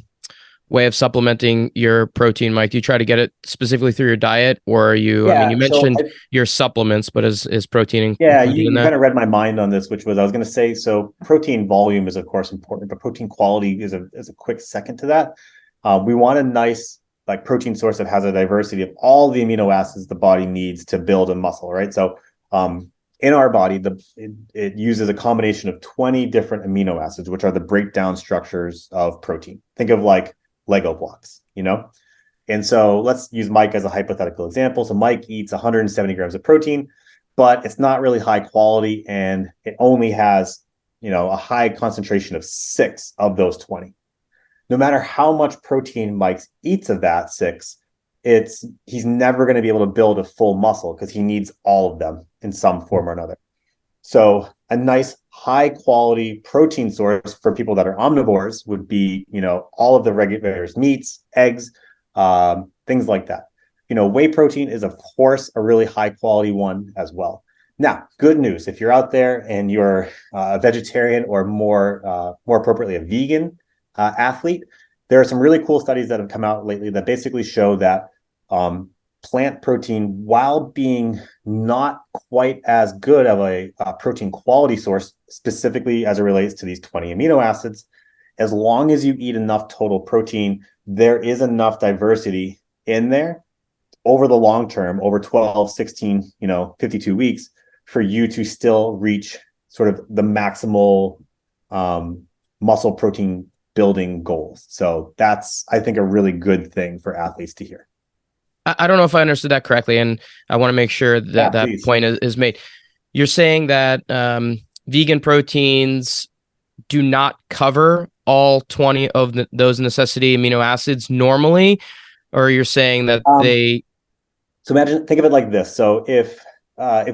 way of supplementing your protein, Mike? Do you try to get it specifically through your diet, or are you? I mean, you mentioned your supplements, but is protein? Yeah, you kind of read my mind on this, which was I was going to say. So protein volume is of course important, but protein quality is a quick second to that. We want a nice like protein source that has a diversity of all the amino acids the body needs to build a muscle, right? So in our body, it uses a combination of 20 different amino acids, which are the breakdown structures of protein. Think of like Lego blocks, And so let's use Mike as a hypothetical example. So Mike eats 170 grams of protein, but it's not really high quality, and it only has, a high concentration of 6 of those 20. No matter how much protein Mike eats of that 6, he's never going to be able to build a full muscle because he needs all of them in some form or another. So a nice high quality protein source for people that are omnivores would be, all of the regular meats, eggs, things like that. Whey protein is of course a really high quality one as well. Now, good news, if you're out there and you're a vegetarian or more appropriately a vegan athlete, there are some really cool studies that have come out lately that basically show that plant protein, while being not quite as good of a protein quality source, specifically as it relates to these 20 amino acids, as long as you eat enough total protein, there is enough diversity in there over the long term, over 12, 16, 52 weeks, for you to still reach sort of the maximal muscle protein building goals. So that's, I think, a really good thing for athletes to hear. I don't know if I understood that correctly, and I want to make sure that that point is made. You're saying that vegan proteins do not cover all 20 of those necessity amino acids normally, Or you're saying that they... So think of it like this. So if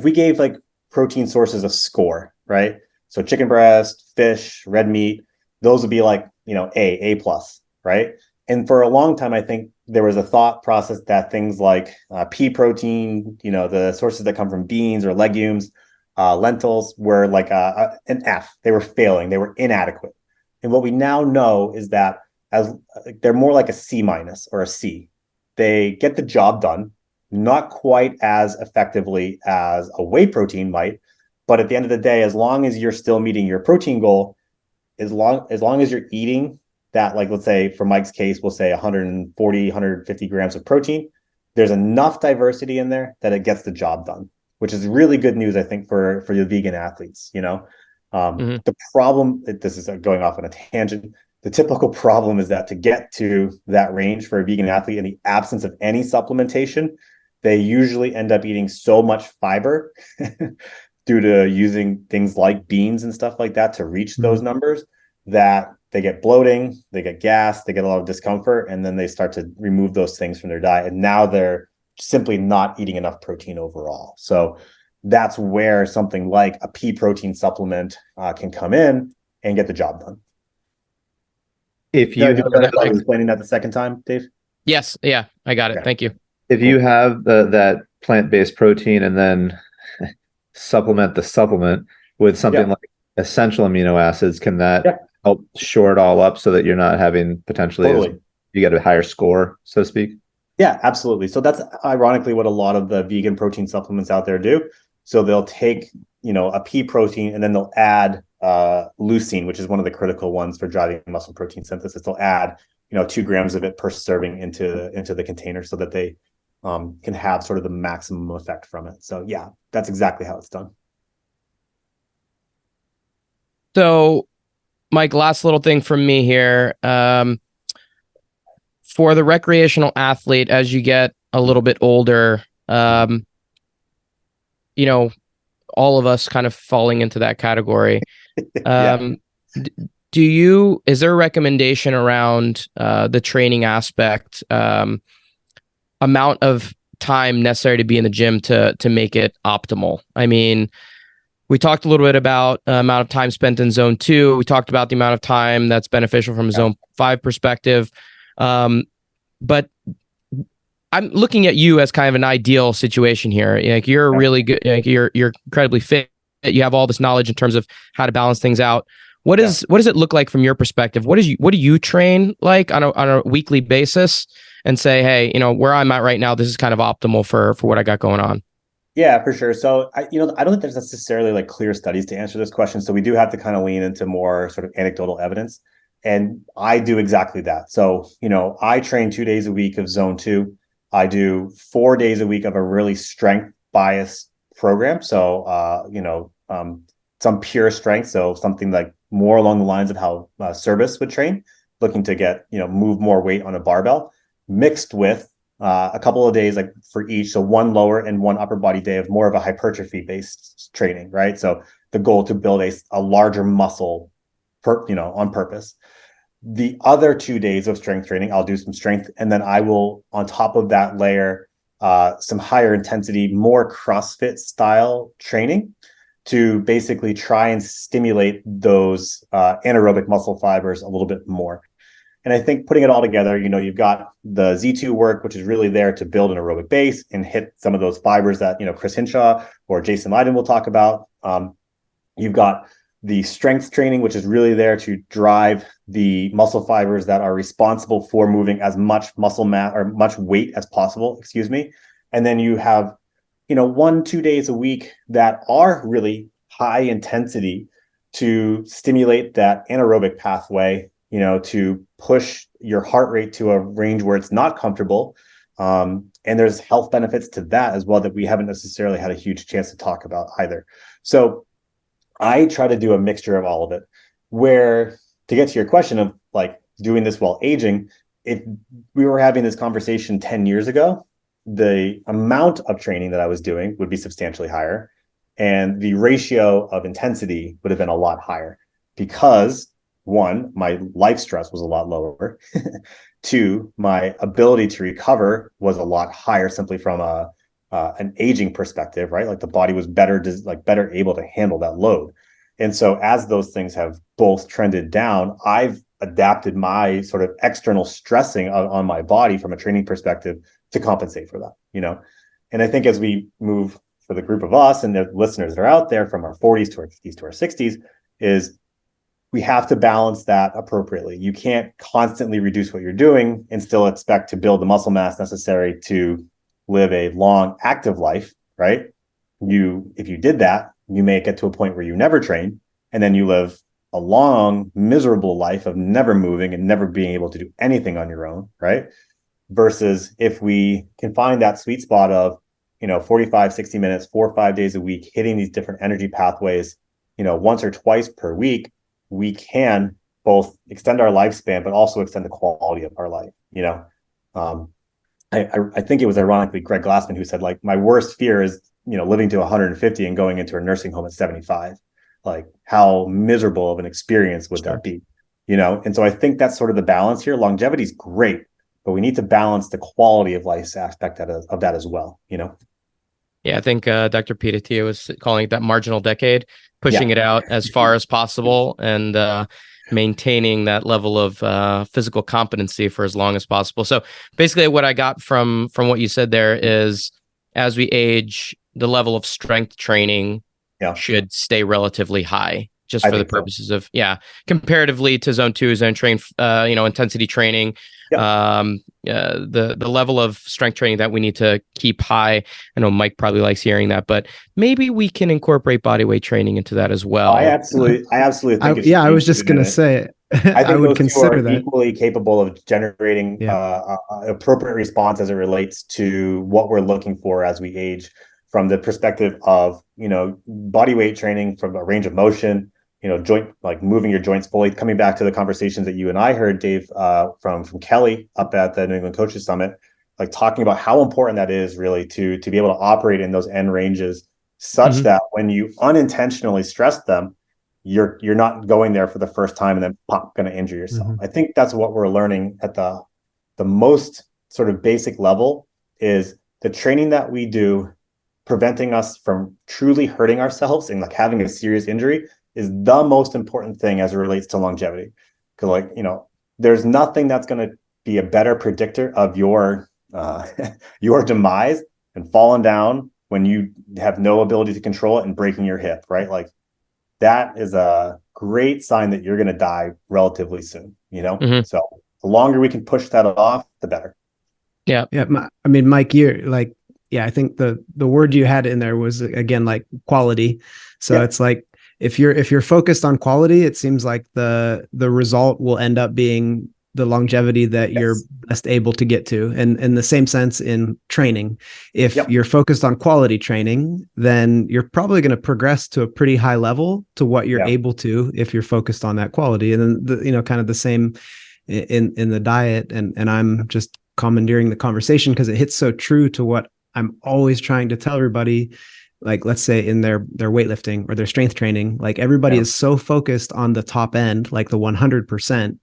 we gave like protein sources a score, right? So chicken breast, fish, red meat, those would be like, A plus, right? And for a long time, I think there was a thought process that things like pea protein, the sources that come from beans or legumes, lentils were like an F. They were failing. They were inadequate. And what we now know is that they're more like a C minus or a C. They get the job done, not quite as effectively as a whey protein might, but at the end of the day, as long as you're still meeting your protein goal, as long as you're eating that, like, let's say for Mike's case, we'll say 140, 150 grams of protein, there's enough diversity in there that it gets the job done, which is really good news, I think, for the vegan athletes. The problem, this is going off on a tangent, the typical problem is that to get to that range for a vegan athlete in the absence of any supplementation, they usually end up eating so much fiber due to using things like beans and stuff like that to reach those numbers, that they get bloating, they get gas, they get a lot of discomfort, and then they start to remove those things from their diet. And now they're simply not eating enough protein overall. So that's where something like a pea protein supplement can come in and get the job done. If you explaining that the second time, Dave? Yes. Yeah, I got it. Okay. Thank you. If you have that plant-based protein and then supplement the supplement with something like essential amino acids, can that help shore it all up so that you're not having potentially you get a higher score, so to speak? Yeah, absolutely. So that's ironically what a lot of the vegan protein supplements out there do. So they'll take, a pea protein and then they'll add leucine, which is one of the critical ones for driving muscle protein synthesis. They'll add, 2 grams of it per serving into the container so that they can have sort of the maximum effect from it. So yeah, that's exactly how it's done. So, Mike, last little thing from me here. For the recreational athlete, as you get a little bit older, all of us kind of falling into that category. Is there a recommendation around the training aspect, amount of time necessary to be in the gym to make it optimal? I mean, we talked a little bit about the amount of time spent in zone 2. We talked about the amount of time that's beneficial from a zone 5 perspective. But I'm looking at you as kind of an ideal situation here. Like, you're really good. Like, you're incredibly fit. You have all this knowledge in terms of how to balance things out. What does it look like from your perspective? What do you train like on a weekly basis and say, hey, where I'm at right now, this is kind of optimal for what I got going on? Yeah, for sure. So I don't think there's necessarily like clear studies to answer this question. So we do have to kind of lean into more sort of anecdotal evidence. And I do exactly that. So, I train 2 days a week of zone 2. I do 4 days a week of a really strength biased program. So, some pure strength. So something like more along the lines of how Service would train, looking to get, move more weight on a barbell, mixed with a couple of days like for each. So one lower and one upper body day of more of a hypertrophy based training, right? So the goal to build a larger muscle on purpose. The other 2 days of strength training, I'll do some strength, and then I will, on top of that, layer some higher intensity, more CrossFit style training to basically try and stimulate those anaerobic muscle fibers a little bit more. And I think putting it all together, you've got the Z2 work, which is really there to build an aerobic base and hit some of those fibers that, Chris Hinshaw or Jason Leiden will talk about. You've got the strength training, which is really there to drive the muscle fibers that are responsible for moving as much muscle mass or much weight as possible, And then you have, 1-2 days a week that are really high intensity to stimulate that anaerobic pathway, to push your heart rate to a range where it's not comfortable. And there's health benefits to that as well that we haven't necessarily had a huge chance to talk about either. So I try to do a mixture of all of it, where, to get to your question of like doing this while aging, if we were having this conversation 10 years ago, the amount of training that I was doing would be substantially higher. And the ratio of intensity would have been a lot higher, because one, my life stress was a lot lower. Two, my ability to recover was a lot higher simply from an aging perspective, right? Like the body was better able to handle that load. And so as those things have both trended down, I've adapted my sort of external stressing on my body from a training perspective to compensate for that, And I think as we move for the group of us and the listeners that are out there from our 40s to our 50s to our 60s, is we have to balance that appropriately. You can't constantly reduce what you're doing and still expect to build the muscle mass necessary to live a long, active life, right? If you did that, you may get to a point where you never train, and then you live a long, miserable life of never moving and never being able to do anything on your own, right? Versus if we can find that sweet spot of, 45, 60 minutes, 4 or 5 days a week, hitting these different energy pathways, once or twice per week, we can both extend our lifespan, but also extend the quality of our life. I think it was ironically Greg Glassman who said, like, my worst fear is, living to 150 and going into a nursing home at 75. Like, how miserable of an experience would that be? And so I think that's sort of the balance here. Longevity is great, but we need to balance the quality of life aspect of that as well. Yeah, I think Dr. Pitatia was calling it that marginal decade, pushing it out as far as possible and maintaining that level of physical competency for as long as possible. So basically what I got from what you said there is, as we age, the level of strength training should stay relatively high, just for the purposes of, comparatively to zone 2, zone train, intensity training. The level of strength training that we need to keep high. I know Mike probably likes hearing that, but maybe we can incorporate body weight training into that as well. I absolutely think I was just going to say, I would consider that equally capable of generating appropriate response as it relates to what we're looking for as we age, from the perspective of, body weight training, from a range of motion, joint, like moving your joints fully. Coming back to the conversations that you and I heard, Dave, from Kelly up at the New England Coaches Summit, like talking about how important that is really to be able to operate in those end ranges such that when you unintentionally stress them, you're not going there for the first time and then pop, going to injure yourself. I think that's what we're learning at the most sort of basic level, is the training that we do preventing us from truly hurting ourselves and like having a serious injury is the most important thing as it relates to longevity. Because there's nothing that's going to be a better predictor of your demise and falling down when you have no ability to control it and breaking your hip, right? Like, that is a great sign that you're going to die relatively soon, So the longer we can push that off, the better. Yeah. Mike, you're like, I think the word you had in there was, again, like quality. So it's like, if you're focused on quality, it seems like the result will end up being the longevity that you're best able to get to. And in the same sense in training, if you're focused on quality training, then you're probably going to progress to a pretty high level to what you're able to, if you're focused on that quality. And then kind of the same in the diet. And I'm just commandeering the conversation because it hits so true to what I'm always trying to tell everybody. Like, let's say in their weightlifting or their strength training, like everybody is so focused on the top end, like the 100%,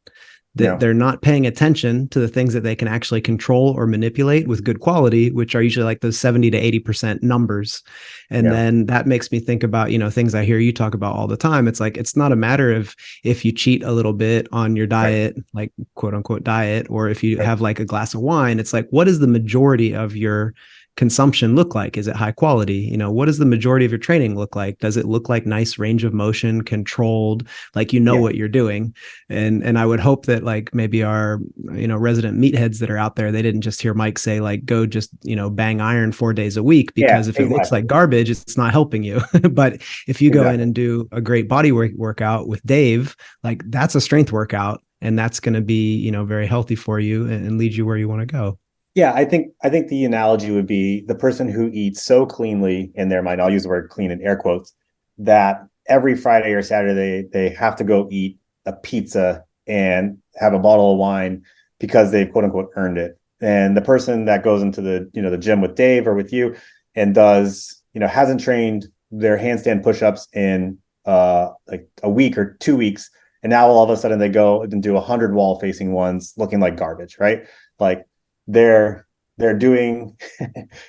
that they're not paying attention to the things that they can actually control or manipulate with good quality, which are usually like those 70 to 80% numbers. And then that makes me think about, things I hear you talk about all the time. It's like, it's not a matter of if you cheat a little bit on your diet, like quote unquote diet, or if you have like a glass of wine. It's like, what is the majority of your consumption look like? Is it high quality? What does the majority of your training look like? Does it look like nice range of motion, controlled, like what you're doing? And I would hope that like maybe our resident meatheads that are out there, they didn't just hear Mike say like, go just bang iron 4 days a week, because if it looks like garbage, it's not helping you. But if you go in and do a great body workout with Dave, like that's a strength workout, and that's going to be very healthy for you and lead you where you want to go. Yeah, I think the analogy would be the person who eats so cleanly in their mind, I'll use the word clean in air quotes, that every Friday or Saturday they have to go eat a pizza and have a bottle of wine because they quote unquote earned it. And the person that goes into the gym with Dave or with you and does, hasn't trained their handstand push-ups in like a week or 2 weeks, And now all of a sudden they go and do 100 wall facing ones looking like garbage, right? Like they're doing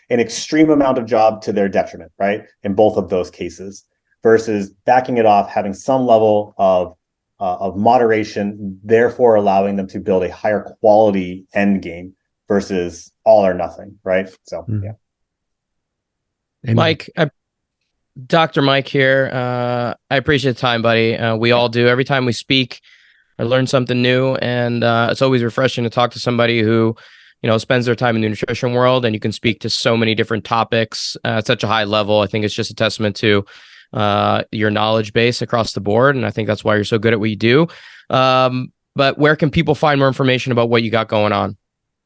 an extreme amount of job to their detriment, right? In both of those cases, versus backing it off, having some level of moderation, therefore allowing them to build a higher quality end game versus all or nothing, right? So yeah. Amen. Mike, Dr. Mike here. I appreciate the time, buddy. We all do. Every time we speak, I learn something new, and it's always refreshing to talk to somebody who, spends their time in the nutrition world, and you can speak to so many different topics at such a high level. I think it's just a testament to your knowledge base across the board, and I think that's why you're so good at what you do. But where can people find more information about what you got going on?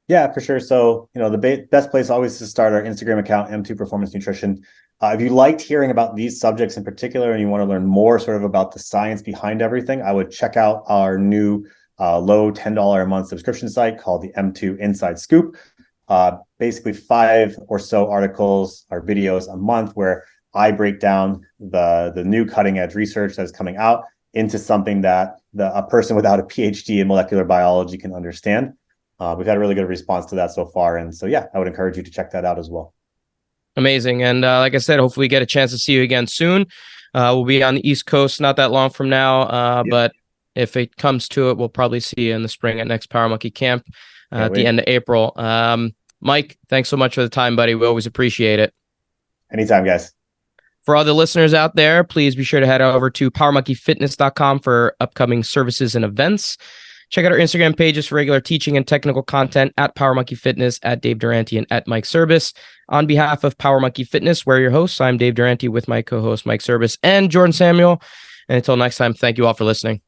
Yeah, for sure. So, the best place always to start our Instagram account, M2 Performance Nutrition. If you liked hearing about these subjects in particular and you want to learn more sort of about the science behind everything, I would check out our new low $10 a month subscription site called the M2 Inside Scoop. Basically 5 or so articles or videos a month where I break down the new cutting edge research that's coming out into something that a person without a PhD in molecular biology can understand. We've had a really good response to that so far. And so, yeah, I would encourage you to check that out as well. Amazing. And like I said, hopefully we get a chance to see you again soon. We'll be on the East Coast not that long from now. But if it comes to it, we'll probably see you in the spring at next Power Monkey Camp at the end of April. Mike, thanks so much for the time, buddy. We always appreciate it. Anytime, guys. For all the listeners out there, please be sure to head over to powermonkeyfitness.com for upcoming services and events. Check out our Instagram pages for regular teaching and technical content at Power Monkey Fitness, at Dave Durante, and at Mike Service. On behalf of Power Monkey Fitness, we're your hosts. I'm Dave Durante with my co-host Mike Service and Jordan Samuel. And until next time, thank you all for listening.